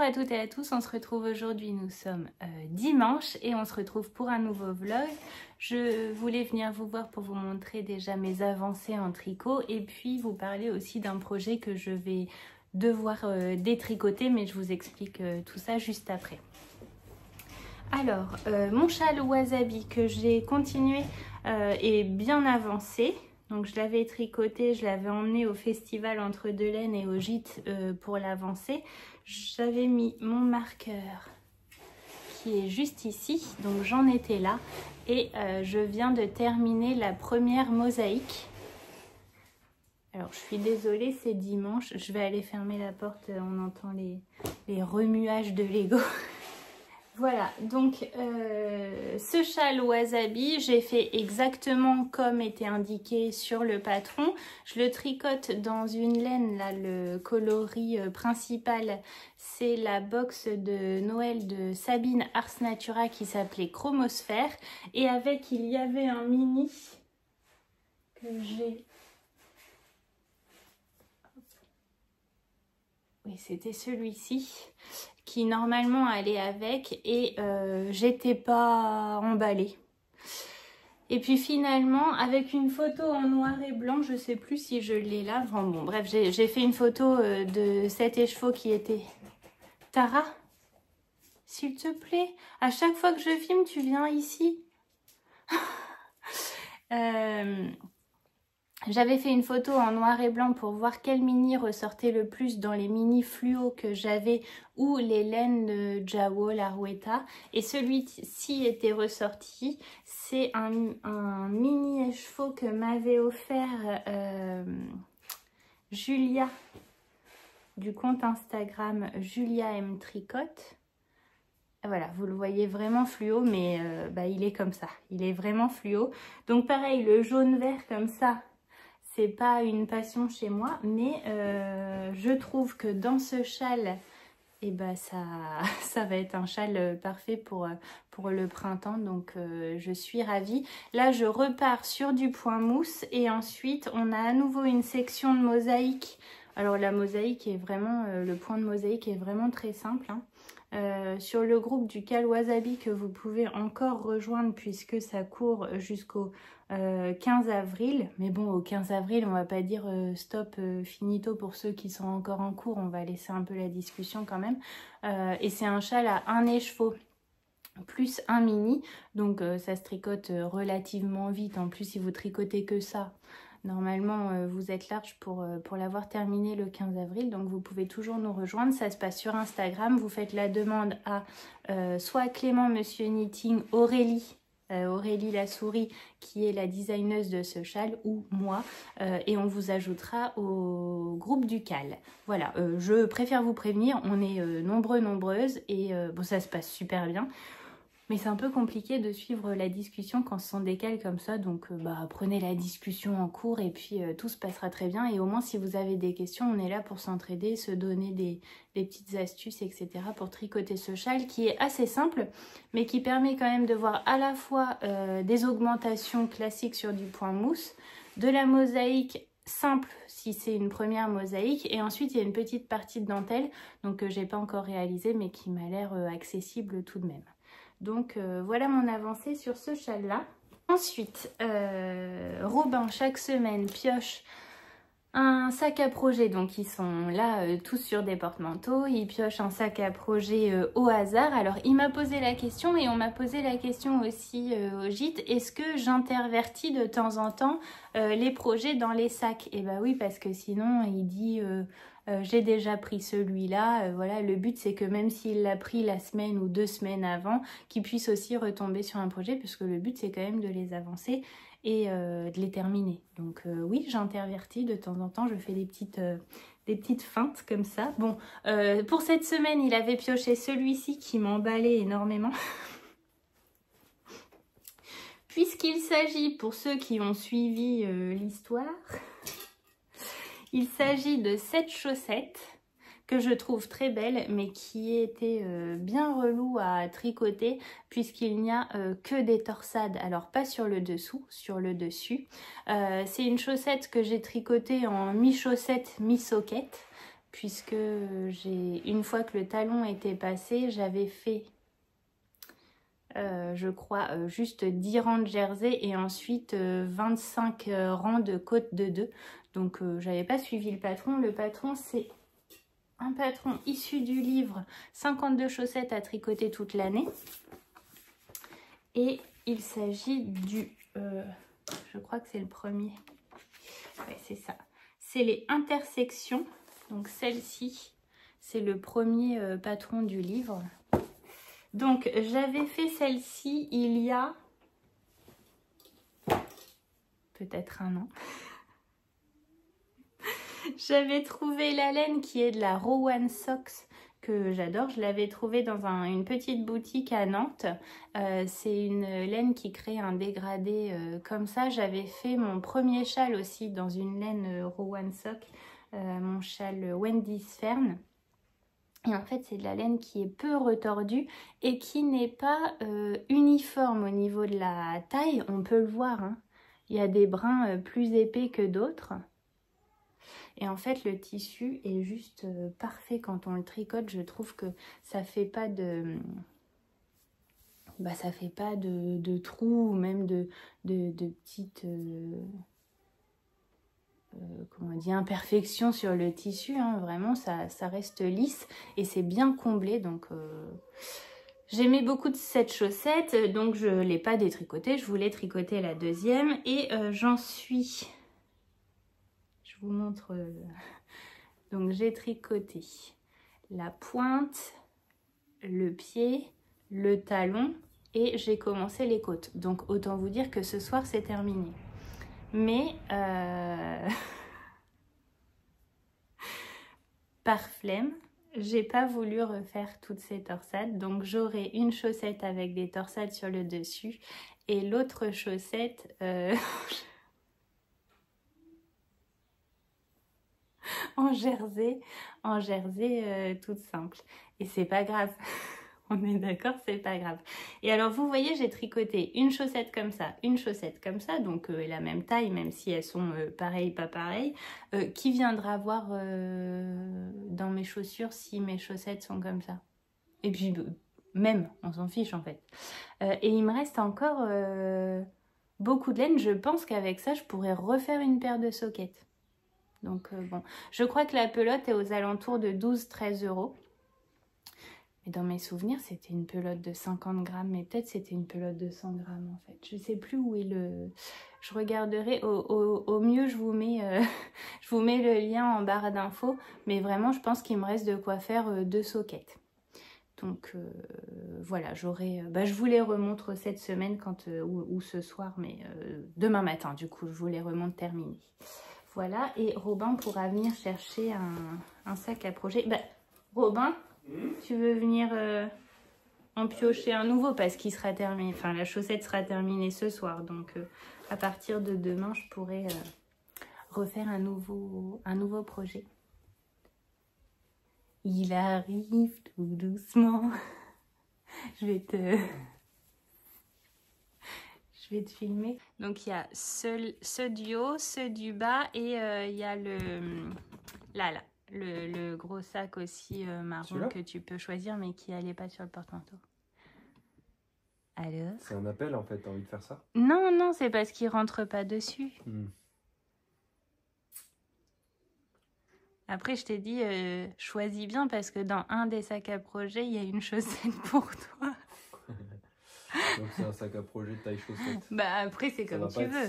Bonjour à toutes et à tous, on se retrouve aujourd'hui, nous sommes dimanche et on se retrouve pour un nouveau vlog. Je voulais venir vous voir pour vous montrer déjà mes avancées en tricot et puis vous parler aussi d'un projet que je vais devoir détricoter, mais je vous explique tout ça juste après. Alors, mon châle wasabi que j'ai continué est bien avancé. Donc je l'avais tricoté, je l'avais emmené au festival Entre Deux Laines et au gîte pour l'avancer. J'avais mis mon marqueur qui est juste ici, donc j'en étais là. Et je viens de terminer la première mosaïque. Alors je suis désolée, c'est dimanche, je vais aller fermer la porte, on entend les remuages de Lego. Voilà, donc ce châle wasabi, j'ai fait exactement comme était indiqué sur le patron. Je le tricote dans une laine, là, le coloris principal, c'est la box de Noël de Sabine Ars Natura qui s'appelait Chromosphère. Et avec, il y avait un mini que j'ai... Oui, c'était celui-ci qui normalement allait avec et j'étais pas emballée. Et puis finalement, avec une photo en noir et blanc, je sais plus si je l'ai là. Enfin bon, bref, j'ai fait une photo de cet écheveau qui était... Tara, s'il te plaît, à chaque fois que je filme, tu viens ici. J'avais fait une photo en noir et blanc pour voir quel mini ressortait le plus dans les mini fluo que j'avais ou les laines de Jawo, Larouetta. Et celui-ci était ressorti. C'est un mini écheveau que m'avait offert Julia du compte Instagram Julia M Tricote. Voilà, vous le voyez vraiment fluo, mais il est comme ça. Il est vraiment fluo. Donc pareil, le jaune-vert comme ça, c'est pas une passion chez moi, mais je trouve que dans ce châle, ça va être un châle parfait pour le printemps, donc je suis ravie. Là, je repars sur du point mousse et ensuite, on a à nouveau une section de mosaïque. Alors la mosaïque est vraiment, le point de mosaïque est vraiment très simple, hein. Sur le groupe du Cal Wasabi que vous pouvez encore rejoindre puisque ça court jusqu'au 15 avril. Mais bon, au 15 avril, on va pas dire stop, finito pour ceux qui sont encore en cours. On va laisser un peu la discussion quand même. Et c'est un châle à un écheveau plus un mini. Donc ça se tricote relativement vite. En plus, si vous tricotez que ça... Normalement, vous êtes large pour l'avoir terminé le 15 avril, donc vous pouvez toujours nous rejoindre. Ça se passe sur Instagram. Vous faites la demande à soit Clément Monsieur Knitting, Aurélie la souris, qui est la designeuse de ce châle, ou moi, et on vous ajoutera au groupe du Cal. Voilà, je préfère vous prévenir, on est nombreuses, et bon, ça se passe super bien. Mais c'est un peu compliqué de suivre la discussion quand ce sont des cals comme ça. Donc prenez la discussion en cours et puis tout se passera très bien. Et au moins si vous avez des questions, on est là pour s'entraider, se donner des petites astuces, etc. pour tricoter ce châle qui est assez simple, mais qui permet quand même de voir à la fois des augmentations classiques sur du point mousse, de la mosaïque simple si c'est une première mosaïque, et ensuite il y a une petite partie de dentelle donc que j'ai pas encore réalisée mais qui m'a l'air accessible tout de même. Donc voilà mon avancée sur ce châle là. Ensuite, Robin chaque semaine pioche un sac à projet, donc ils sont là tous sur des porte-manteaux, ils piochent un sac à projet au hasard. Alors il m'a posé la question et on m'a posé la question aussi au gîte, est-ce que j'intervertis de temps en temps les projets dans les sacs? Et bah oui, parce que sinon il dit j'ai déjà pris celui-là, voilà, le but c'est que même s'il l'a pris la semaine ou 2 semaines avant, qu'il puisse aussi retomber sur un projet, puisque le but c'est quand même de les avancer et de les terminer. Donc oui, j'intervertis de temps en temps, je fais des petites feintes comme ça. Bon, pour cette semaine, il avait pioché celui-ci qui m'emballait énormément. Puisqu'il s'agit, pour ceux qui ont suivi l'histoire, il s'agit de cette chaussette que je trouve très belle, mais qui était bien relou à tricoter puisqu'il n'y a que des torsades. Alors pas sur le dessous, sur le dessus. C'est une chaussette que j'ai tricotée en mi-chaussette, mi-soquette. puisque une fois que le talon était passé, j'avais fait, je crois, juste 10 rangs de jersey et ensuite 25 rangs de côte de 2. Donc, j'avais pas suivi le patron. Le patron, c'est un patron issu du livre 52 chaussettes à tricoter toute l'année. Et il s'agit du... je crois que c'est le premier. Ouais, c'est ça. C'est les intersections. Donc celle-ci, c'est le premier patron du livre. Donc j'avais fait celle-ci il y a peut-être un an. J'avais trouvé la laine qui est de la Rowan Socks que j'adore. Je l'avais trouvée dans une petite boutique à Nantes. C'est une laine qui crée un dégradé comme ça. J'avais fait mon premier châle aussi dans une laine Rowan Sock, mon châle Wendy's Fern. Et en fait, c'est de la laine qui est peu retordue et qui n'est pas uniforme au niveau de la taille. On peut le voir, hein. Il y a des brins plus épais que d'autres. Et en fait, le tissu est juste parfait quand on le tricote. Je trouve que ça fait pas de... ça fait pas de trous ou même de petites... comment on dit, imperfections sur le tissu, hein. Vraiment ça reste lisse et c'est bien comblé. Donc j'aimais beaucoup de cette chaussette, donc je ne l'ai pas détricotée, je voulais tricoter la deuxième et j'en suis... Je vous montre... Donc j'ai tricoté la pointe, le pied, le talon et j'ai commencé les côtes. Donc autant vous dire que ce soir c'est terminé. Mais par flemme, j'ai pas voulu refaire toutes ces torsades. Donc j'aurai une chaussette avec des torsades sur le dessus et l'autre chaussette en jersey toute simple. Et c'est pas grave. On est d'accord, c'est pas grave. Et alors, vous voyez, j'ai tricoté une chaussette comme ça, une chaussette comme ça, donc la même taille, même si elles sont pareilles, pas pareilles. Qui viendra voir dans mes chaussures si mes chaussettes sont comme ça? Et puis, même, on s'en fiche en fait. Et il me reste encore beaucoup de laine. Je pense qu'avec ça, je pourrais refaire une paire de soquettes. Donc, bon, je crois que la pelote est aux alentours de 12-13 €. Mais dans mes souvenirs, c'était une pelote de 50 grammes. Mais peut-être c'était une pelote de 100 grammes en fait. Je ne sais plus où est le... Je regarderai. Au mieux, je vous mets le lien en barre d'infos. Mais vraiment, je pense qu'il me reste de quoi faire 2 soquettes. Donc voilà, j'aurai... je vous les remontre cette semaine ou ce soir. Mais demain matin, du coup, je vous les remonte terminés. Voilà. Et Robin pourra venir chercher un sac à projet. Robin... Tu veux venir en piocher un nouveau parce qu'il sera terminé, enfin la chaussette sera terminée ce soir, donc à partir de demain je pourrai refaire un nouveau projet. Il arrive tout doucement. Je vais te filmer. Donc il y a ce du haut, ce du bas et il y a le gros sac aussi marron que tu peux choisir mais qui n'allait pas sur le porte-manteau. Alors? C'est un appel en fait, t'as envie de faire ça? Non, non, c'est parce qu'il rentre pas dessus. Après, je t'ai dit, choisis bien parce que dans un des sacs à projet, il y a une chaussette pour toi. Donc c'est un sac à projet de taille chaussette. Après, c'est comme tu veux.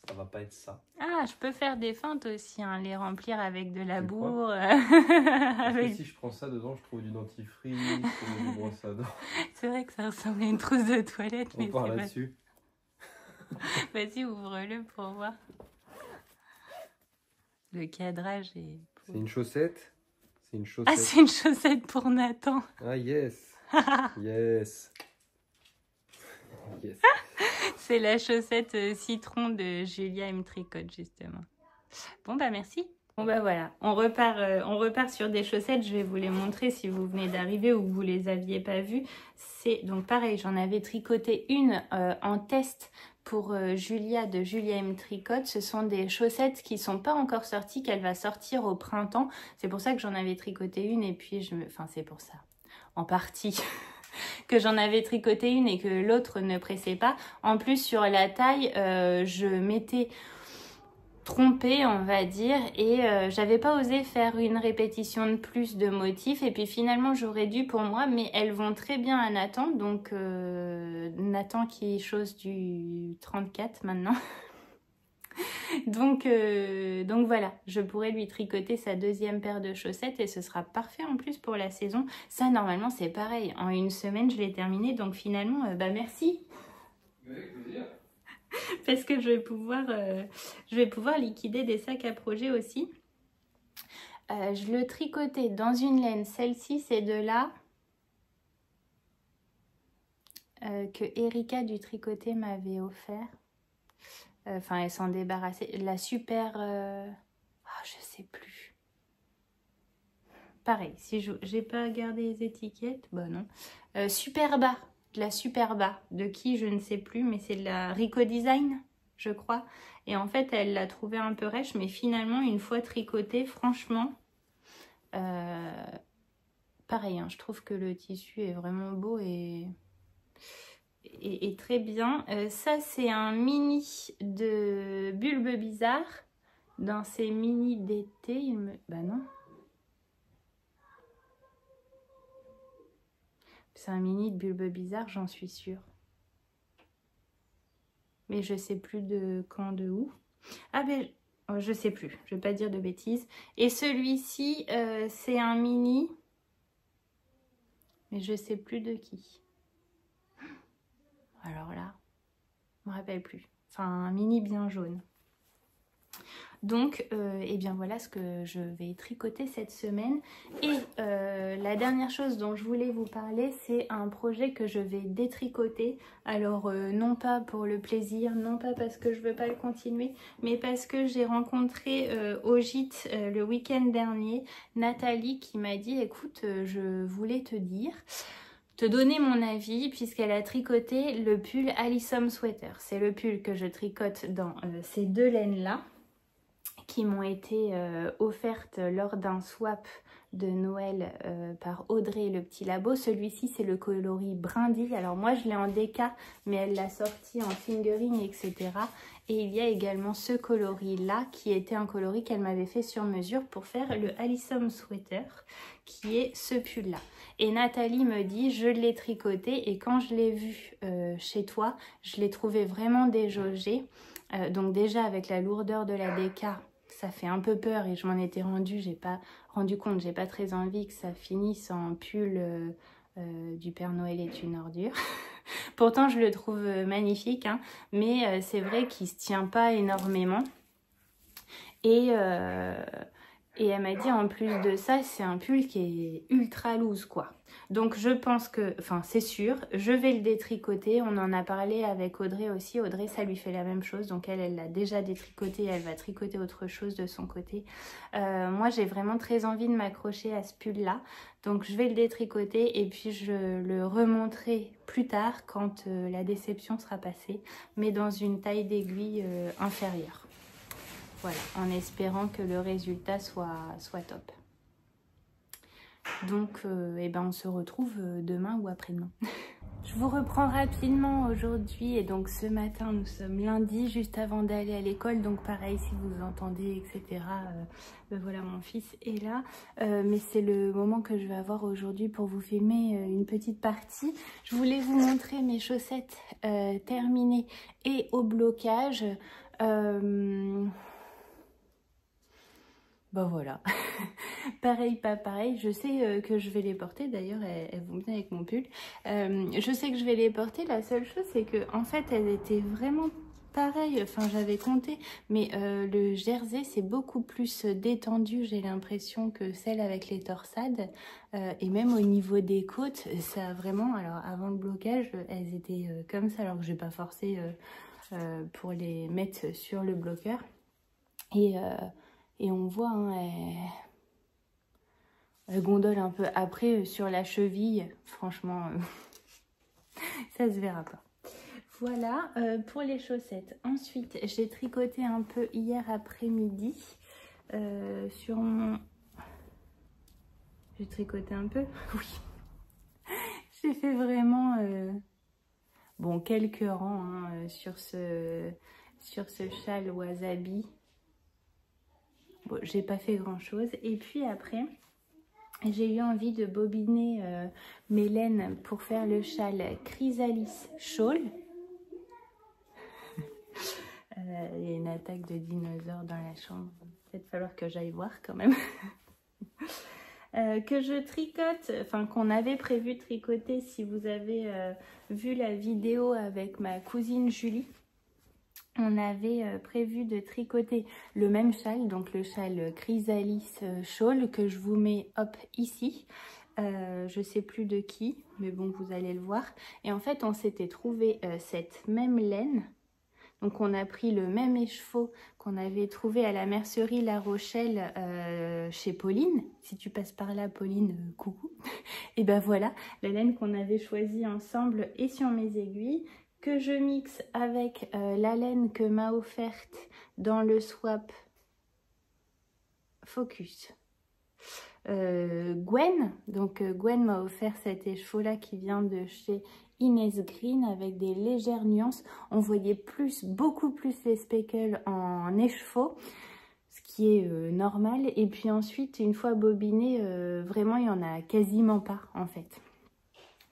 Ça va pas être ça. Ah, je peux faire des feintes aussi, hein, les remplir avec de la bourre. Parce que si je prends ça dedans, je trouve du dentifrice, du brosse à dents. C'est vrai que ça ressemble à une trousse de toilette. On part là-dessus. Vas-y, ouvre-le pour voir. Le cadrage est... C'est une chaussette. C'est une chaussette. Ah, c'est une chaussette pour Nathan. Ah, yes. Yes. Yes. C'est la chaussette citron de Julia M. Tricote, justement. Bon, merci. Bon, voilà. On repart sur des chaussettes. Je vais vous les montrer si vous venez d'arriver ou que vous les aviez pas vues. C'est donc pareil, j'en avais tricoté une en test pour Julia de Julia M Tricote. Ce sont des chaussettes qui sont pas encore sorties, qu'elle va sortir au printemps. C'est pour ça que j'en avais tricoté une et puis enfin c'est pour ça, en partie, que j'en avais tricoté une et que l'autre ne pressait pas. En plus sur la taille, je m'étais trompée on va dire et j'avais pas osé faire une répétition de plus de motifs et puis finalement j'aurais dû pour moi, mais elles vont très bien à Nathan, donc Nathan qui chausse du 34 maintenant. donc voilà, je pourrais lui tricoter sa deuxième paire de chaussettes et ce sera parfait en plus pour la saison. Ça normalement c'est pareil, en une semaine je l'ai terminé, donc finalement bah merci. Avec plaisir. Parce que je vais pouvoir liquider des sacs à projet aussi. Je le tricotais dans une laine. Celle-ci, c'est de là que Erika du Tricoté m'avait offert. Enfin, elle s'en débarrassait. La super... je sais plus. Pareil, si j'ai pas gardé les étiquettes, bah non. Superba. De la Superba, de qui je ne sais plus, mais c'est de la Rico Design, je crois. Et en fait, elle l'a trouvé un peu rêche, mais finalement, une fois tricotée, franchement, pareil, hein, je trouve que le tissu est vraiment beau et très bien. Ça, c'est un mini de Bulbe Bizarre, dans ces mini d'été, bah non. C'est un mini de Bulbe Bizarre, j'en suis sûre. Mais je sais plus de quand, de où. Ah ben, je sais plus, je vais pas dire de bêtises. Et celui-ci, c'est un mini. Mais je sais plus de qui. Alors là, je me rappelle plus. Enfin, un mini bien jaune. Donc, eh bien voilà ce que je vais tricoter cette semaine. Et la dernière chose dont je voulais vous parler, c'est un projet que je vais détricoter. Alors, non pas pour le plaisir, non pas parce que je veux pas le continuer, mais parce que j'ai rencontré au gîte le week-end dernier Nathalie qui m'a dit « Écoute, je voulais te donner mon avis puisqu'elle a tricoté le pull Alyssum Sweater. C'est le pull que je tricote dans ces deux laines-là, qui m'ont été offertes lors d'un swap de Noël par Audrey le petit labo. Celui-ci c'est le coloris brindille. Alors moi je l'ai en déca, mais elle l'a sorti en fingering, etc. Et il y a également ce coloris là qui était un coloris qu'elle m'avait fait sur mesure pour faire le Alyssum Sweater, qui est ce pull là. Et Nathalie me dit, je l'ai tricoté et quand je l'ai vu chez toi, je l'ai trouvé vraiment déjaugé. Donc déjà avec la lourdeur de la déca, ça fait un peu peur et je m'en étais j'ai pas très envie que ça finisse en pull du Père Noël est une ordure. Pourtant je le trouve magnifique, hein, mais c'est vrai qu'il se tient pas énormément. Et elle m'a dit en plus de ça, c'est un pull qui est ultra loose quoi. Donc je pense que, enfin c'est sûr, je vais le détricoter. On en a parlé avec Audrey aussi. Audrey, ça lui fait la même chose. Donc elle l'a déjà détricoté. Elle va tricoter autre chose de son côté. Moi j'ai vraiment très envie de m'accrocher à ce pull là. Donc je vais le détricoter et puis je le remonterai plus tard quand la déception sera passée. Mais dans une taille d'aiguille inférieure. Voilà, en espérant que le résultat soit top. Donc, eh ben, on se retrouve demain ou après-demain. Je vous reprends rapidement aujourd'hui. Et donc, ce matin, nous sommes lundi, juste avant d'aller à l'école. Donc, pareil, si vous entendez, etc. Voilà, mon fils est là. Mais c'est le moment que je vais avoir aujourd'hui pour vous filmer une petite partie. Je voulais vous montrer mes chaussettes terminées et au blocage. Bah voilà, pareil, pas pareil. Je sais que je vais les porter, d'ailleurs elles vont bien avec mon pull. Je sais que je vais les porter, la seule chose c'est que en fait elles étaient vraiment pareilles, enfin j'avais compté, mais le jersey c'est beaucoup plus détendu, j'ai l'impression, que celle avec les torsades. Et même au niveau des côtes, ça a vraiment, alors avant le blocage, elles étaient comme ça, alors que je vais pas forcer pour les mettre sur le bloqueur. Et on voit, hein, elle gondole un peu. Après, sur la cheville, franchement, ça se verra pas. Voilà pour les chaussettes. Ensuite, j'ai tricoté un peu hier après-midi sur mon... J'ai tricoté un peu? Oui. J'ai fait vraiment... Bon, quelques rangs hein, sur ce châle wasabi. Bon, j'ai pas fait grand chose. Et puis après, j'ai eu envie de bobiner mes laines pour faire le châle Chrysalis Shawl. Il y a une attaque de dinosaures dans la chambre. Peut-être falloir que j'aille voir quand même. Que je tricote, enfin qu'on avait prévu de tricoter si vous avez vu la vidéo avec ma cousine Julie. On avait prévu de tricoter le même châle, donc le châle Chrysalis Shawl que je vous mets hop ici. Je sais plus de qui, mais bon vous allez le voir. Et en fait on s'était trouvé cette même laine. Donc on a pris le même écheveau qu'on avait trouvé à la mercerie La Rochelle chez Pauline. Si tu passes par là, Pauline, coucou. Et ben voilà, la laine qu'on avait choisie ensemble est sur mes aiguilles, que je mixe avec la laine que m'a offerte dans le swap Focus. Gwen, donc Gwen m'a offert cet écheveau là qui vient de chez Inès Green avec des légères nuances. On voyait beaucoup plus les speckles en écheveau, ce qui est normal. Et puis ensuite, une fois bobiné, vraiment il n'y en a quasiment pas en fait.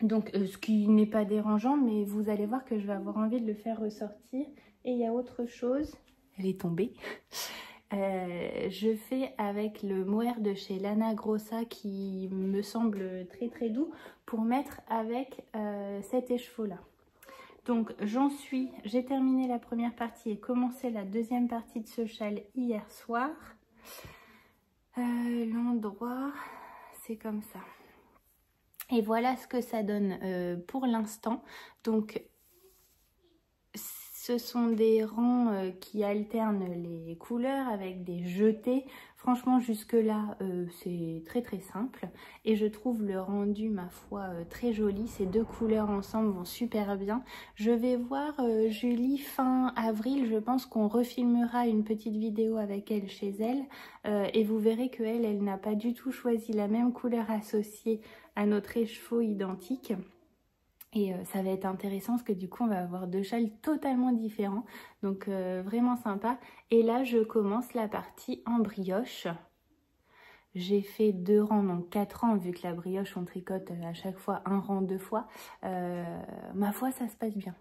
Donc ce qui n'est pas dérangeant, mais vous allez voir que je vais avoir envie de le faire ressortir. Et il y a autre chose, elle est tombée. Je fais avec le mohair de chez Lana Grossa qui me semble très très doux pour mettre avec cet écheveau là. Donc j'ai terminé la première partie et commencé la deuxième partie de ce châle hier soir. L'endroit c'est comme ça. Et voilà ce que ça donne pour l'instant. Donc ce sont des rangs qui alternent les couleurs avec des jetés. Franchement, jusque-là, c'est très très simple. Et je trouve le rendu, ma foi, très joli. Ces deux couleurs ensemble vont super bien. Je vais voir Julie fin avril. Je pense qu'on refilmera une petite vidéo avec elle chez elle. Et vous verrez qu'elle, elle n'a pas du tout choisi la même couleur associée à notre écheveau identique. Et ça va être intéressant parce que du coup on va avoir deux châles totalement différents. Donc vraiment sympa. Et là je commence la partie en brioche. J'ai fait 2 rangs, donc 4 rangs vu que la brioche on tricote à chaque fois un rang 2 fois. Ma foi ça se passe bien.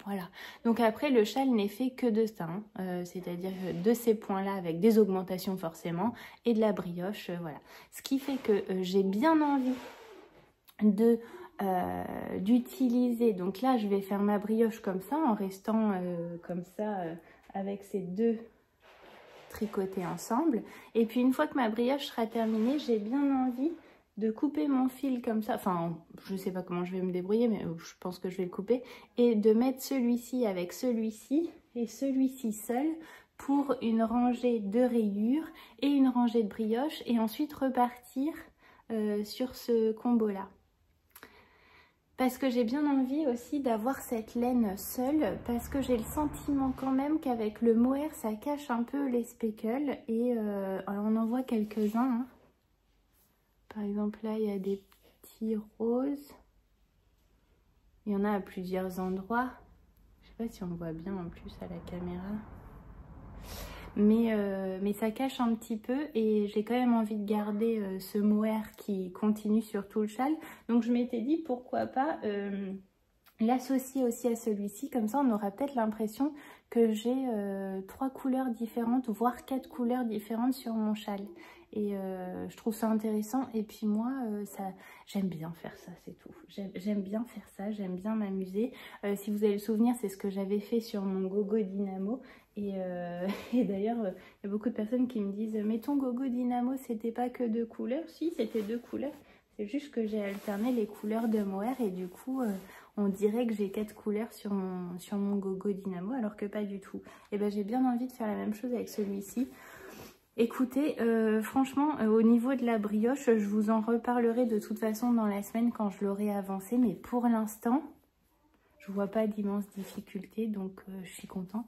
Voilà. Donc après le châle n'est fait que de ça. Hein. C'est-à-dire de ces points-là avec des augmentations forcément et de la brioche. Voilà. Ce qui fait que j'ai bien envie d'utiliser, donc là je vais faire ma brioche comme ça en restant comme ça avec ces deux tricotés ensemble, et puis une fois que ma brioche sera terminée, j'ai bien envie de couper mon fil comme ça, enfin je sais pas comment je vais me débrouiller mais je pense que je vais le couper, et de mettre celui-ci avec celui-ci et celui-ci seul pour une rangée de rayures et une rangée de brioche, et ensuite repartir sur ce combo là. Parce que j'ai bien envie aussi d'avoir cette laine seule, parce que j'ai le sentiment quand même qu'avec le mohair, ça cache un peu les speckles. Et alors on en voit quelques-uns. Hein. Par exemple là, il y a des petits roses. Il y en a à plusieurs endroits. Je sais pas si on voit bien en plus à la caméra. Mais ça cache un petit peu et j'ai quand même envie de garder ce mohair qui continue sur tout le châle. Donc je m'étais dit pourquoi pas l'associer aussi à celui-ci, comme ça on aura peut-être l'impression que j'ai 3 couleurs différentes, voire 4 couleurs différentes sur mon châle. Et je trouve ça intéressant, et puis moi j'aime bien faire ça, c'est tout. J'aime bien faire ça, j'aime bien m'amuser. Si vous avez le souvenir, c'est ce que j'avais fait sur mon Gogo Dynamo. Et d'ailleurs, il y a beaucoup de personnes qui me disent « Mais ton Gogo Dynamo, c'était pas que 2 couleurs ?» Si, c'était 2 couleurs. C'est juste que j'ai alterné les couleurs de mohair et du coup, on dirait que j'ai 4 couleurs sur mon Gogo Dynamo, alors que pas du tout. Et ben j'ai bien envie de faire la même chose avec celui-ci. Écoutez, franchement, au niveau de la brioche, je vous en reparlerai de toute façon dans la semaine quand je l'aurai avancé. Mais pour l'instant, je je vois pas d'immenses difficultés, donc je suis contente.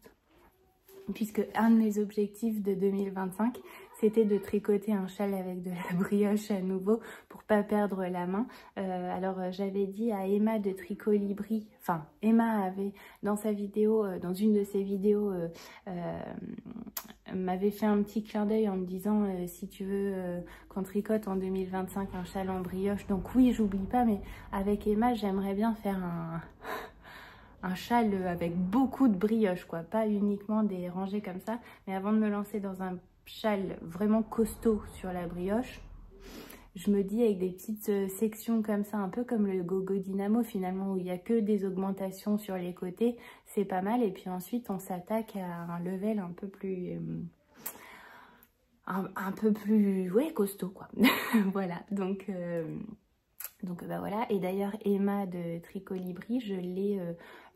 Puisque un de mes objectifs de 2025, c'était de tricoter un châle avec de la brioche à nouveau pour pas perdre la main. Alors j'avais dit à Emma de Tricolibri, enfin Emma avait dans sa vidéo, dans une de ses vidéos, m'avait fait un petit clin d'œil en me disant si tu veux qu'on tricote en 2025 un châle en brioche. Donc oui, j'oublie pas, mais avec Emma, j'aimerais bien faire un châle avec beaucoup de brioche, quoi, pas uniquement des rangées comme ça, mais avant de me lancer dans un châle vraiment costaud sur la brioche, je me dis avec des petites sections comme ça, un peu comme le Gogo Dynamo finalement, où il n'y a que des augmentations sur les côtés, c'est pas mal. Et puis ensuite on s'attaque à un level un peu plus ouais, costaud, quoi. Voilà, donc bah voilà. Et d'ailleurs Emma de Tricolibri, je l'ai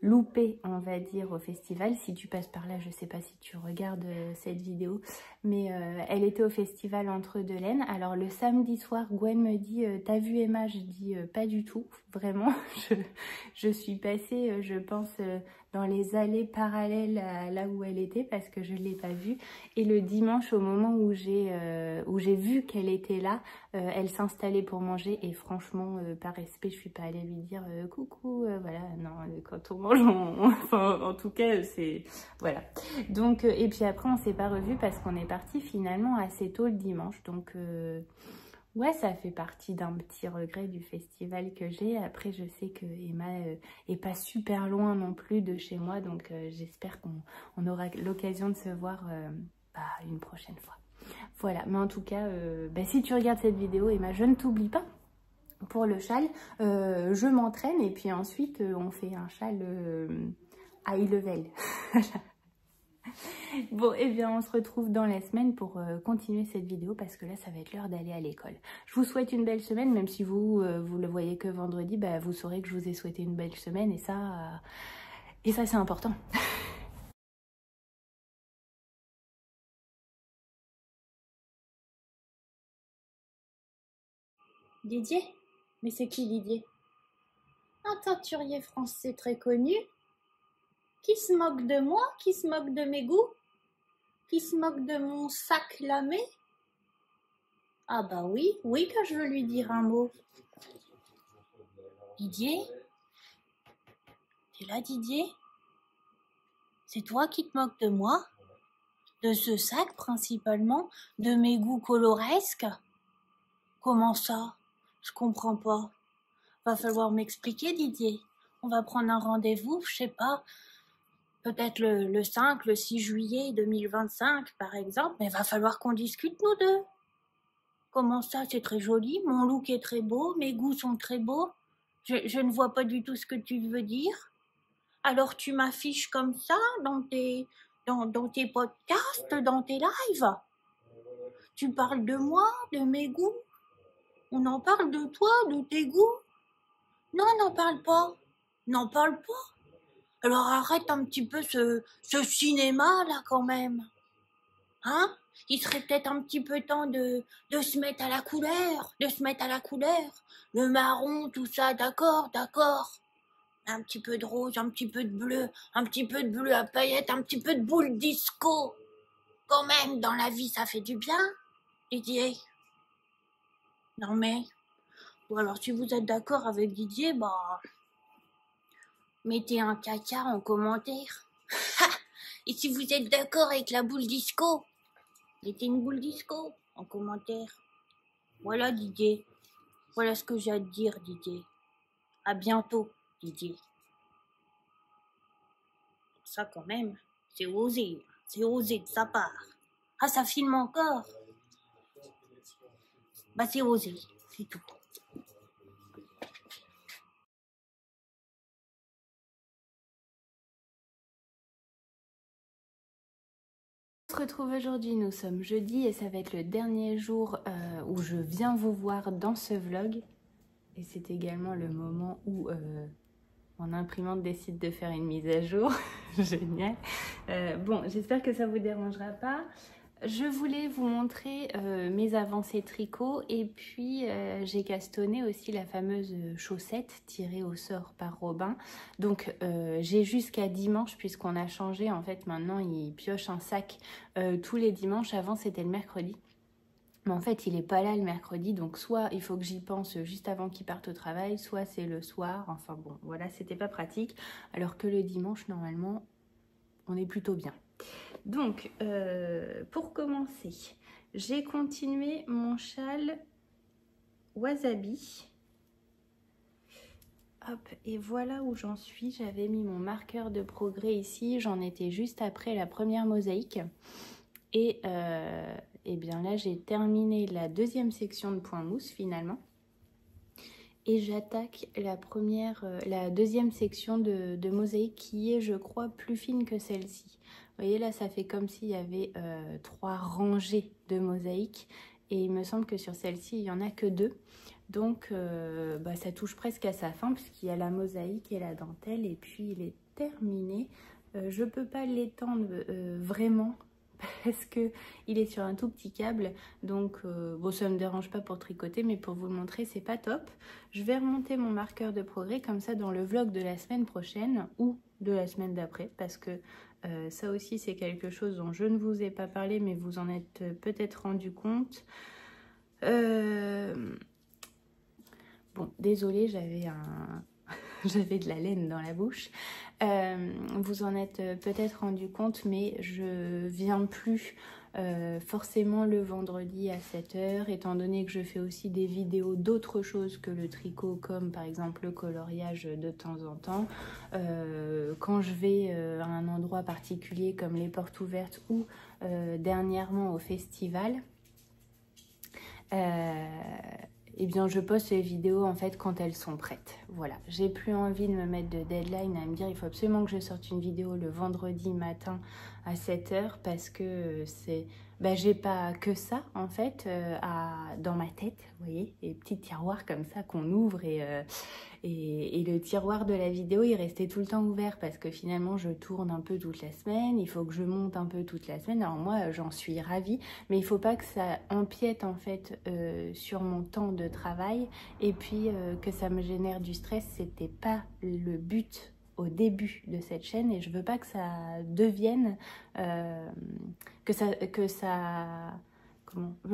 loupée, on va dire, au festival. Si tu passes par là, je sais pas si tu regardes cette vidéo, mais elle était au festival Entre Deux Laines. Alors le samedi soir, Gwen me dit t'as vu Emma? Je dis pas du tout, vraiment. je suis passée, je pense, dans les allées parallèles à là où elle était, parce que je l'ai pas vue. Et le dimanche, au moment où j'ai vu qu'elle était là, elle s'installait pour manger, et franchement, par respect, je suis pas allée lui dire coucou, voilà. Non, quand on mange, enfin, en tout cas, c'est voilà. Donc et puis après on s'est pas revus parce qu'on est parti finalement assez tôt le dimanche. Donc ouais, ça fait partie d'un petit regret du festival que j'ai. Après, je sais que Emma est pas super loin non plus de chez moi, donc j'espère qu'on aura l'occasion de se voir une prochaine fois. Voilà, mais en tout cas, si tu regardes cette vidéo, Emma, je ne t'oublie pas. Pour le châle, je m'entraîne et puis ensuite on fait un châle high level. Bon, et bien on se retrouve dans la semaine pour continuer cette vidéo, parce que là ça va être l'heure d'aller à l'école. Je vous souhaite une belle semaine, même si vous le voyez que vendredi, vous saurez que je vous ai souhaité une belle semaine, et ça c'est important. Didier? Mais c'est qui Didier? Un teinturier français très connu, qui se moque de moi, qui se moque de mes goûts, qui se moque de mon sac lamé. Ah bah oui, oui que je veux lui dire un mot. Didier? T'es là, Didier? C'est toi qui te moques de moi? De ce sac principalement? De mes goûts coloresques? Comment ça? Je comprends pas. Va falloir m'expliquer, Didier. On va prendre un rendez-vous, je sais pas, peut-être le 5, le 6 juillet 2025 par exemple, mais va falloir qu'on discute nous deux. Comment ça? C'est très joli, mon look est très beau, mes goûts sont très beaux. Je ne vois pas du tout ce que tu veux dire. Alors tu m'affiches comme ça dans tes podcasts, dans tes lives. Tu parles de moi, de mes goûts. On en parle de toi, de tes goûts. Non, n'en parle pas. N'en parle pas. Alors arrête un petit peu ce cinéma là quand même. Hein? Il serait peut-être un petit peu temps de se mettre à la couleur, Le marron, tout ça, d'accord. Un petit peu de rose, un petit peu de bleu à paillettes, un petit peu de boule disco. Quand même, dans la vie, ça fait du bien, Didier. Non mais, ou alors si vous êtes d'accord avec Didier, mettez un caca en commentaire. Et si vous êtes d'accord avec la boule disco, mettez une boule disco en commentaire. Voilà, Didier. Voilà ce que j'ai à te dire, Didier. À bientôt, Didier. Ça, quand même, c'est osé. C'est osé de sa part. Ah, ça filme encore. C'est osé, c'est tout. On se retrouve aujourd'hui, nous sommes jeudi et ça va être le dernier jour où je viens vous voir dans ce vlog. Et c'est également le moment où mon imprimante décide de faire une mise à jour. Génial. Bon, j'espère que ça vous dérangera pas. je voulais vous montrer mes avancées tricot et puis j'ai castonné aussi la fameuse chaussette tirée au sort par Robin. Donc j'ai jusqu'à dimanche puisqu'on a changé. En fait, maintenant, il pioche un sac tous les dimanches. Avant, c'était le mercredi. Mais en fait, il n'est pas là le mercredi. Donc soit il faut que j'y pense juste avant qu'il parte au travail, soit c'est le soir. Enfin bon, voilà, c'était pas pratique. Alors que le dimanche, normalement, on est plutôt bien. Donc, pour commencer, j'ai continué mon châle Wasabi. Hop, et voilà où j'en suis. J'avais mis mon marqueur de progrès ici. J'en étais juste après la première mosaïque. Et bien là, j'ai terminé la deuxième section de point mousse finalement. Et j'attaque la deuxième section de mosaïque qui est, je crois, plus fine que celle-ci. Vous voyez là, ça fait comme s'il y avait 3 rangées de mosaïque. Et il me semble que sur celle-ci, il n'y en a que 2. Donc, ça touche presque à sa fin puisqu'il y a la mosaïque et la dentelle. Et puis, il est terminé. Je ne peux pas l'étendre vraiment parce qu'il est sur un tout petit câble. Donc, bon, ça ne me dérange pas pour tricoter, mais pour vous le montrer, c'est pas top. Je vais remonter mon marqueur de progrès comme ça dans le vlog de la semaine prochaine ou de la semaine d'après parce que ça aussi, c'est quelque chose dont je ne vous ai pas parlé, mais vous en êtes peut-être rendu compte. Bon, désolée, j'avais j'avais de la laine dans la bouche. Vous en êtes peut-être rendu compte, mais je viens plus forcément le vendredi à 7 h, étant donné que je fais aussi des vidéos d'autres choses que le tricot, comme par exemple le coloriage de temps en temps. Quand je vais à un endroit particulier comme les portes ouvertes ou dernièrement au festival, eh bien je poste les vidéos en fait quand elles sont prêtes. Voilà, j'ai plus envie de me mettre de deadline à me dire il faut absolument que je sorte une vidéo le vendredi matin à 7 h parce que c'est j'ai pas que ça en fait dans ma tête, vous voyez, les petits tiroirs comme ça qu'on ouvre et le tiroir de la vidéo il restait tout le temps ouvert parce que finalement je tourne un peu toute la semaine, il faut que je monte un peu toute la semaine. Alors moi j'en suis ravie, mais il faut pas que ça empiète en fait sur mon temps de travail et puis que ça me génère du stress. C'était pas le but au début de cette chaîne et je veux pas que ça devienne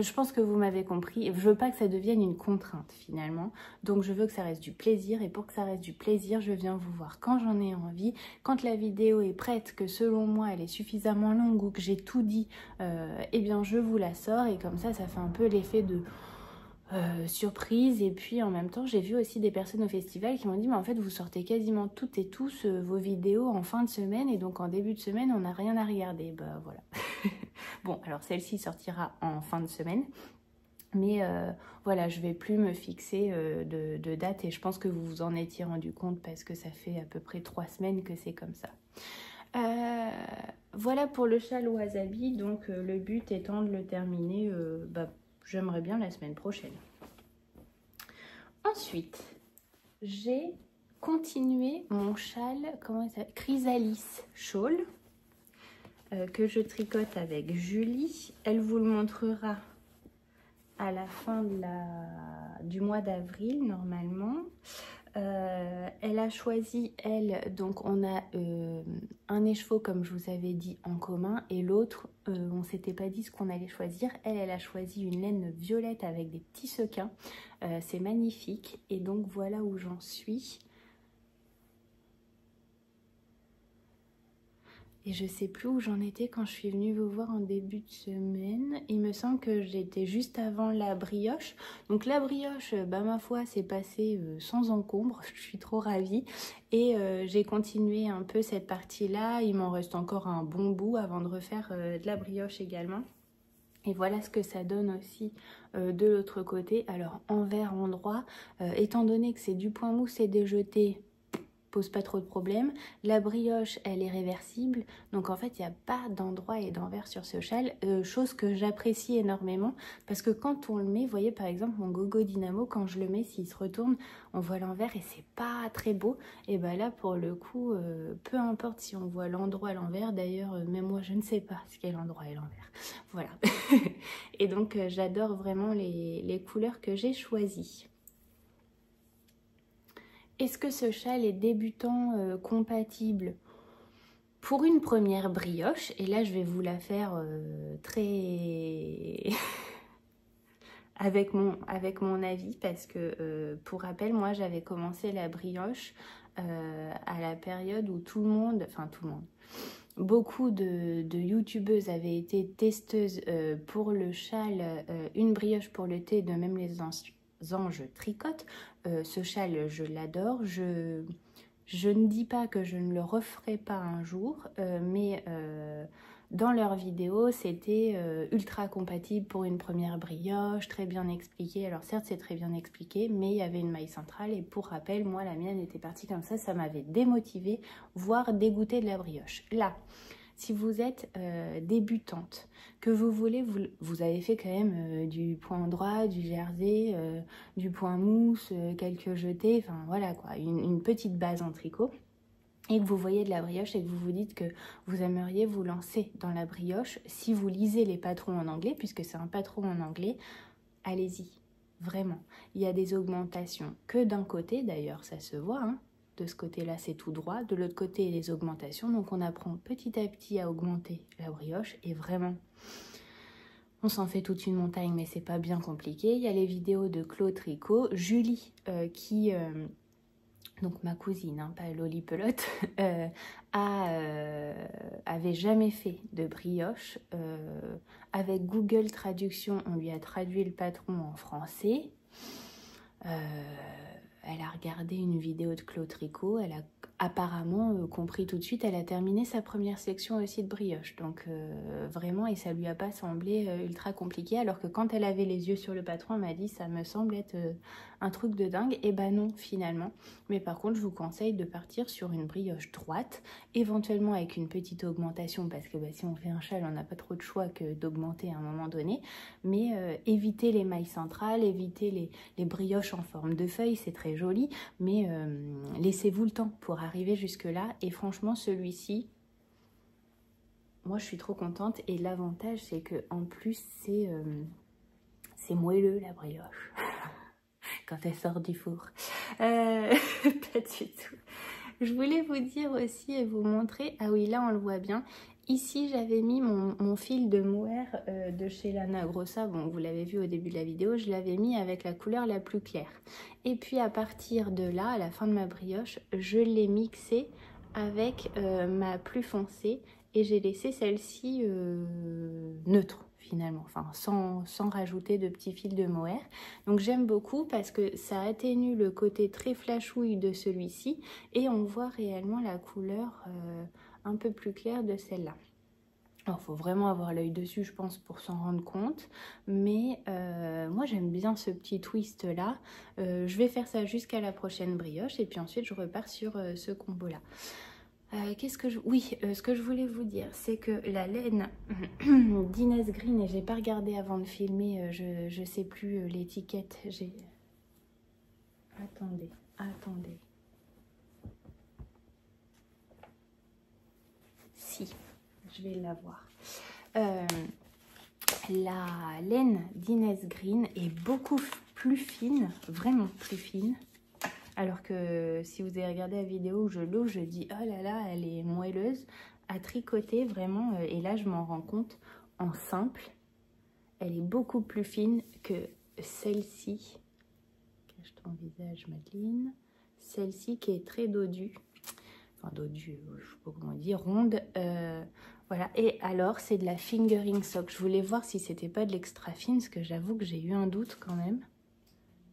je pense que vous m'avez compris. Je veux pas que ça devienne une contrainte finalement. Donc je veux que ça reste du plaisir. Et pour que ça reste du plaisir, je viens vous voir quand j'en ai envie. Quand la vidéo est prête, que selon moi elle est suffisamment longue ou que j'ai tout dit, eh bien je vous la sors. Et comme ça, ça fait un peu l'effet de surprise. Et puis en même temps, j'ai vu aussi des personnes au festival qui m'ont dit mais en fait vous sortez quasiment toutes et tous vos vidéos en fin de semaine et donc en début de semaine on n'a rien à regarder. Bah voilà. Bon, alors celle-ci sortira en fin de semaine, mais voilà, je vais plus me fixer de date et je pense que vous vous en étiez rendu compte parce que ça fait à peu près 3 semaines que c'est comme ça. Voilà pour le châle Wasabi. Donc le but étant de le terminer, j'aimerais bien la semaine prochaine. Ensuite, j'ai continué mon châle, comment ça s'appelle, Chrysalis Shawl, que je tricote avec Julie. Elle vous le montrera à la fin du mois d'avril normalement. Elle a choisi, elle, donc on a un écheveau comme je vous avais dit en commun et l'autre, on s'était pas dit ce qu'on allait choisir. Elle a choisi une laine violette avec des petits sequins. C'est magnifique et donc voilà où j'en suis. Et je sais plus où j'en étais quand je suis venue vous voir en début de semaine. Il me semble que j'étais juste avant la brioche. Donc la brioche, ma foi, c'est passé sans encombre. Je suis trop ravie. Et j'ai continué un peu cette partie-là. Il m'en reste encore un bon bout avant de refaire de la brioche également. Et voilà ce que ça donne aussi de l'autre côté. Alors envers endroit, étant donné que c'est du point mousse et des jetés, pose pas trop de problèmes. La brioche, elle est réversible. Donc en fait, il n'y a pas d'endroit et d'envers sur ce châle. Chose que j'apprécie énormément. Parce que quand on le met, vous voyez par exemple mon Gogo Dynamo, quand je le mets, s'il se retourne, on voit l'envers et c'est pas très beau. Et ben là, pour le coup, peu importe si on voit l'endroit à l'envers. D'ailleurs, même moi, je ne sais pas ce qu'est l'endroit et l'envers. Voilà. Et donc, j'adore vraiment les couleurs que j'ai choisies. Est-ce que ce châle est débutant compatible pour une première brioche? Et là, je vais vous la faire très... avec mon avis, parce que, pour rappel, moi, j'avais commencé la brioche à la période où tout le monde... Enfin, tout le monde... Beaucoup de youtubeuses avaient été testeuses pour le châle, une brioche pour le thé, de même les anges tricotent. Ce châle, je l'adore. Je ne dis pas que je ne le referai pas un jour, mais dans leurs vidéos, c'était ultra compatible pour une première brioche, très bien expliqué. Alors certes, c'est très bien expliqué, mais il y avait une maille centrale. Et pour rappel, moi, la mienne était partie comme ça m'avait démotivée, voire dégoûtée de la brioche. Là, si vous êtes débutante, que vous voulez, vous avez fait quand même du point droit, du jersey, du point mousse, quelques jetés, enfin voilà quoi, une petite base en tricot, et que vous voyez de la brioche et que vous vous dites que vous aimeriez vous lancer dans la brioche, si vous lisez les patrons en anglais, puisque c'est un patron en anglais, allez-y, vraiment. Il y a des augmentations que d'un côté, d'ailleurs ça se voit, hein. De ce côté-là, c'est tout droit. De l'autre côté, les augmentations. Donc, on apprend petit à petit à augmenter la brioche. Et vraiment, on s'en fait toute une montagne, mais c'est pas bien compliqué. Il y a les vidéos de Claude Tricot. Julie, qui... donc ma cousine, hein, pas Loli Pelote, avait jamais fait de brioche. Avec Google Traduction, on lui a traduit le patron en français. Elle a regardé une vidéo de Claude Tricot, elle a apparemment compris tout de suite, elle a terminé sa première section aussi de brioche. Donc vraiment, et ça lui a pas semblé ultra compliqué, alors que quand elle avait les yeux sur le patron, elle m'a dit ça me semble être un truc de dingue. Et ben non finalement. Mais par contre, je vous conseille de partir sur une brioche droite, éventuellement avec une petite augmentation, parce que si on fait un châle, on n'a pas trop de choix que d'augmenter à un moment donné. Mais évitez les mailles centrales, évitez les brioches en forme de feuille, c'est très joli, mais laissez-vous le temps pour arriver jusque là. Et franchement, celui-ci, moi je suis trop contente. Et l'avantage, c'est que en plus c'est moelleux la brioche quand elle sort du four. Pas du tout. Je voulais vous dire aussi et vous montrer, ah oui, là on le voit bien. Ici, j'avais mis mon fil de mohair de chez Lana Grossa. Bon, vous l'avez vu au début de la vidéo, je l'avais mis avec la couleur la plus claire. Et puis, à partir de là, à la fin de ma brioche, je l'ai mixé avec ma plus foncée. Et j'ai laissé celle-ci neutre, finalement. Enfin, sans rajouter de petits fils de mohair. Donc, j'aime beaucoup parce que ça atténue le côté très flashouille de celui-ci. Et on voit réellement la couleur... un peu plus clair de celle-là. Alors, il faut vraiment avoir l'œil dessus, je pense, pour s'en rendre compte. Mais moi, j'aime bien ce petit twist-là. Je vais faire ça jusqu'à la prochaine brioche. Et puis ensuite, je repars sur ce combo-là. Ce que je voulais vous dire, c'est que la laine d'Inès Green, et j'ai pas regardé avant de filmer, je sais plus l'étiquette. Attendez. Si, je vais l'avoir. La laine d'Inès Green est beaucoup plus fine, vraiment plus fine. Alors que si vous avez regardé la vidéo où je l'ouvre, je dis oh là là, elle est moelleuse à tricoter vraiment. Et là, je m'en rends compte en simple. Elle est beaucoup plus fine que celle-ci. Cache ton visage, Madeleine. Celle-ci qui est très dodue. Enfin, dodue, je sais pas comment dire, ronde. Voilà. Et alors, c'est de la fingering sock. Je voulais voir si c'était pas de l'extra fine, parce que j'avoue que j'ai eu un doute quand même.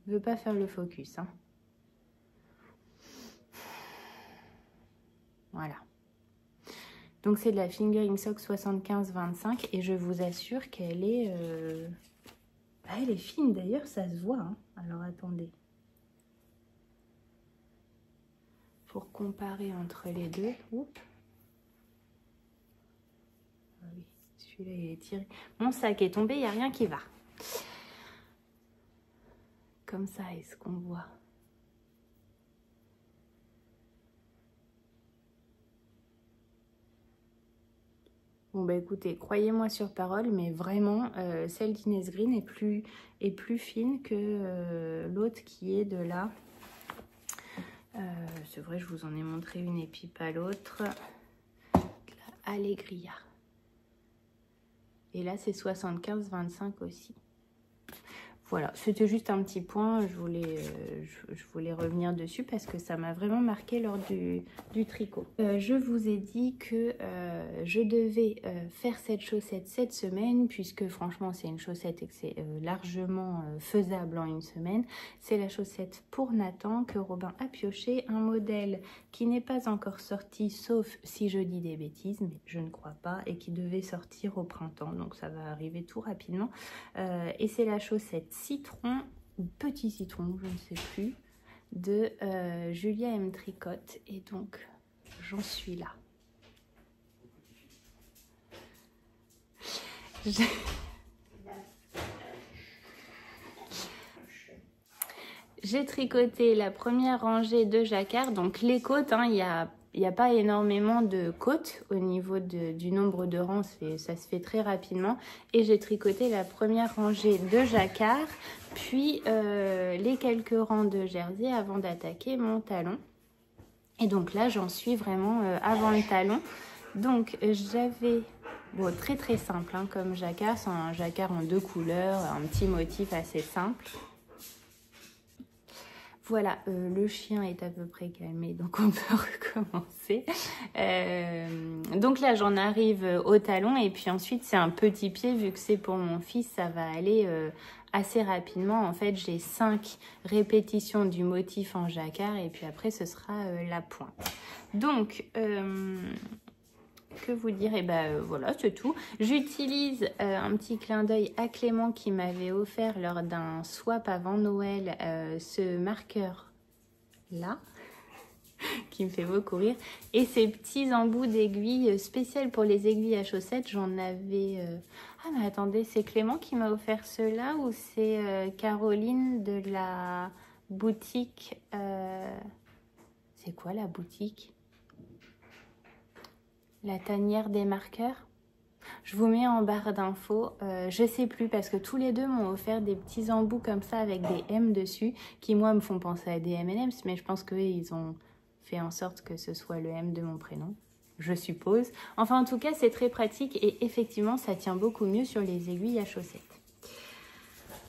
Je veux pas faire le focus, hein. Voilà. Donc, c'est de la fingering sock 75-25 et je vous assure qu'elle est... elle est fine d'ailleurs, ça se voit, hein. Alors, attendez. pour comparer entre les deux. Oups. Ah oui, celui-là il est tiré. Mon sac est tombé, il n'y a rien qui va. Comme ça, est-ce qu'on voit? Bon bah écoutez, croyez-moi sur parole, mais vraiment, celle d'Inès Green est plus fine que l'autre qui est de là. C'est vrai, je vous en ai montré une et puis pas l'autre. La Allegria. Et là, c'est 75-25 aussi. Voilà, c'était juste un petit point, je voulais revenir dessus parce que ça m'a vraiment marqué lors du tricot. Je vous ai dit que je devais faire cette chaussette cette semaine puisque franchement c'est une chaussette et que c'est largement faisable en une semaine. C'est la chaussette pour Nathan que Robin a pioché, un modèle qui n'est pas encore sorti sauf si je dis des bêtises, mais je ne crois pas, et qui devait sortir au printemps, donc ça va arriver tout rapidement. Et c'est la chaussette citron ou petit citron, je ne sais plus, de Julia M Tricotte, et donc j'en suis là. J'ai tricoté la première rangée de jacquard, donc les côtes, hein, il n'y a pas énormément de côtes au niveau du nombre de rangs, ça se fait très rapidement. Et j'ai tricoté la première rangée de jacquard, puis les quelques rangs de jersey avant d'attaquer mon talon. Et donc là, j'en suis vraiment avant le talon. Donc j'avais, bon, très très simple hein, comme jacquard, c'est un jacquard en 2 couleurs, un petit motif assez simple. Voilà, le chien est à peu près calmé, donc on peut recommencer. Donc là, j'en arrive au talon et puis ensuite, c'est un petit pied. Vu que c'est pour mon fils, ça va aller assez rapidement. En fait, j'ai 5 répétitions du motif en jacquard et puis après, ce sera la pointe. Donc, que vous dire? Et ben voilà, c'est tout. J'utilise un petit clin d'œil à Clément qui m'avait offert lors d'un swap avant Noël ce marqueur là qui me fait beaucoup rire, et ces petits embouts d'aiguilles spéciales pour les aiguilles à chaussettes. J'en avais ah mais attendez, c'est Clément qui m'a offert ceux-là ou c'est Caroline de la boutique c'est quoi la boutique? La tanière des marqueurs. Je vous mets en barre d'infos. Je sais plus parce que tous les deux m'ont offert des petits embouts comme ça avec des M dessus qui moi me font penser à des M&M's, mais je pense qu'eux ils ont fait en sorte que ce soit le M de mon prénom, je suppose. Enfin en tout cas c'est très pratique et effectivement ça tient beaucoup mieux sur les aiguilles à chaussettes.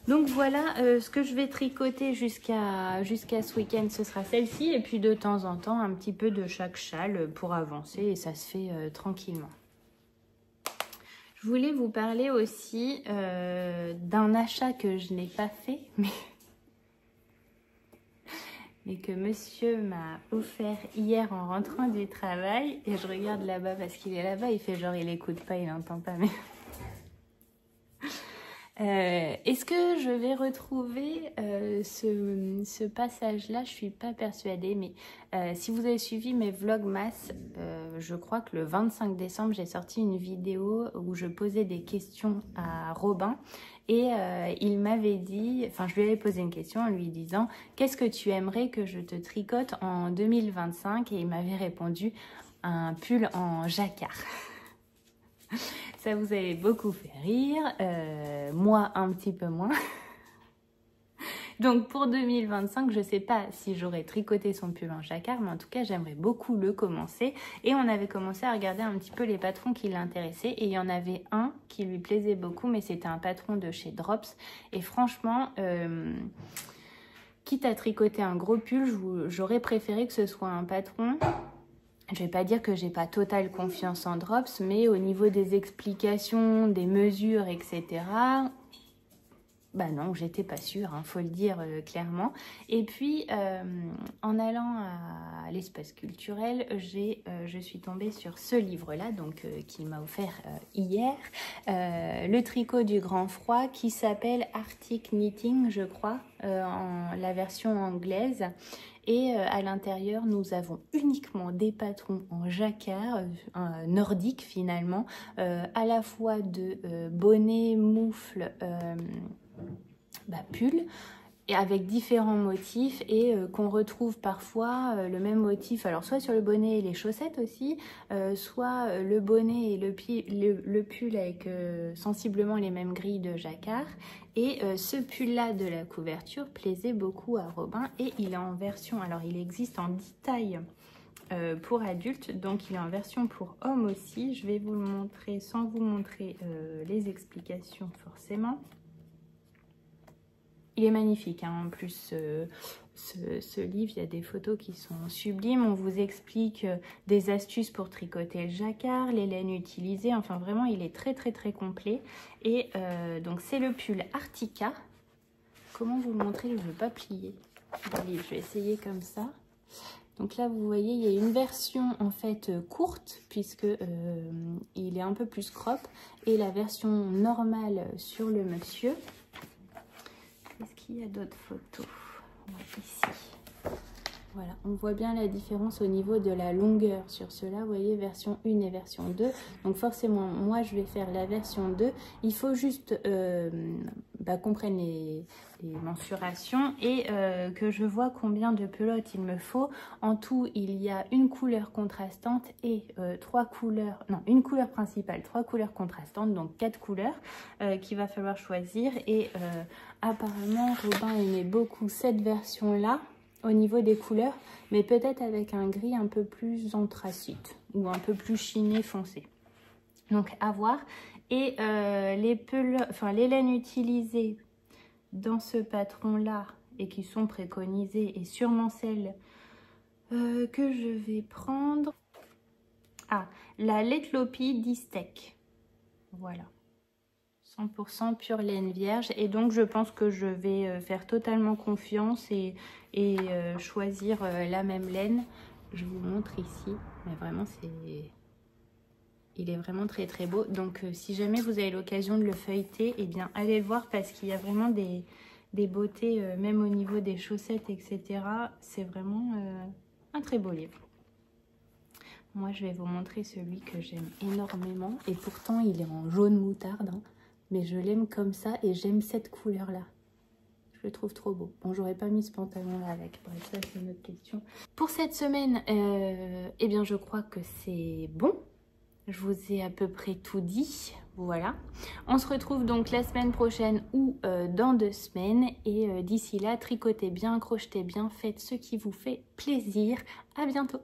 Donc voilà, ce que je vais tricoter jusqu'à ce week-end, ce sera celle-ci. Et puis de temps en temps, un petit peu de chaque châle pour avancer. Et ça se fait tranquillement. Je voulais vous parler aussi d'un achat que je n'ai pas fait, mais que monsieur m'a offert hier en rentrant du travail. Et je regarde là-bas parce qu'il est là-bas. Il fait genre, il n'écoute pas, il n'entend pas. Mais... est-ce que je vais retrouver ce passage-là? Je suis pas persuadée, mais si vous avez suivi mes vlogmas, je crois que le 25 décembre, j'ai sorti une vidéo où je posais des questions à Robin et il m'avait dit, enfin je lui avais posé une question en lui disant « Qu'est-ce que tu aimerais que je te tricote en 2025 ?» Et il m'avait répondu « Un pull en jacquard ». Ça vous avait beaucoup fait rire, moi un petit peu moins. Donc pour 2025, je ne sais pas si j'aurai tricoté son pull en jacquard, mais en tout cas j'aimerais beaucoup le commencer. Et on avait commencé à regarder un petit peu les patrons qui l'intéressaient, et il y en avait un qui lui plaisait beaucoup, mais c'était un patron de chez Drops. Et franchement, quitte à tricoter un gros pull, j'aurais préféré que ce soit un patron... Je vais pas dire que j'ai pas totale confiance en Drops, mais au niveau des explications, des mesures, etc., bah non, j'étais pas sûre, hein, faut le dire clairement. Et puis, en allant à à l'espace culturel, je suis tombée sur ce livre-là, donc qu'il m'a offert hier, Le tricot du grand froid, qui s'appelle Arctic Knitting, je crois, en la version anglaise. Et à l'intérieur, nous avons uniquement des patrons en jacquard, nordique finalement, à la fois de bonnets, moufles, pull, et avec différents motifs et qu'on retrouve parfois le même motif, alors soit sur le bonnet et les chaussettes aussi, soit le bonnet et le pull avec sensiblement les mêmes grilles de jacquard. Et ce pull là de la couverture plaisait beaucoup à Robin et il est en version, alors il existe en 10 tailles pour adultes, donc il est en version pour hommes aussi. Je vais vous le montrer sans vous montrer les explications forcément. Il est magnifique, hein. En plus, ce livre, il y a des photos qui sont sublimes. On vous explique des astuces pour tricoter le jacquard, les laines utilisées. Enfin, vraiment, il est très, très, très complet. Et donc, c'est le pull Arctica. Comment vous le montrer? Je ne veux pas plier. Allez, je vais essayer comme ça. Donc là, vous voyez, il y a une version en fait courte, puisque il est un peu plus crop. Et la version normale sur le monsieur. Est-ce qu'il y a d'autres photos? Ici. Voilà, on voit bien la différence au niveau de la longueur sur cela. Vous voyez, version 1 et version 2. Donc forcément, moi, je vais faire la version 2. Il faut juste qu'on prenne les mensurations et que je vois combien de pelotes il me faut. En tout, il y a une couleur contrastante et une couleur principale, 3 couleurs contrastantes, donc 4 couleurs qu'il va falloir choisir. Et apparemment, Robin aimait beaucoup cette version-là au niveau des couleurs, mais peut-être avec un gris un peu plus anthracite ou un peu plus chiné foncé. Donc à voir. Et les laines utilisées dans ce patron-là et qui sont préconisées et sûrement celles que je vais prendre. Ah, la Letlopi Distech. Voilà. 100% pure laine vierge. Et donc, je pense que je vais faire totalement confiance et choisir la même laine. Je vous montre ici. Mais vraiment, il est vraiment très très beau. Donc, si jamais vous avez l'occasion de le feuilleter, eh bien, allez le voir parce qu'il y a vraiment des beautés, même au niveau des chaussettes, etc. C'est vraiment un très beau livre. Moi, je vais vous montrer celui que j'aime énormément. Et pourtant, il est en jaune moutarde, hein. Mais je l'aime comme ça et j'aime cette couleur-là. Je le trouve trop beau. Bon, j'aurais pas mis ce pantalon-là avec. Bref, ça, c'est une autre question. Pour cette semaine, eh bien, je crois que c'est bon. Je vous ai à peu près tout dit. Voilà. On se retrouve donc la semaine prochaine ou dans 2 semaines. Et d'ici là, tricotez bien, crochetez bien, faites ce qui vous fait plaisir. À bientôt.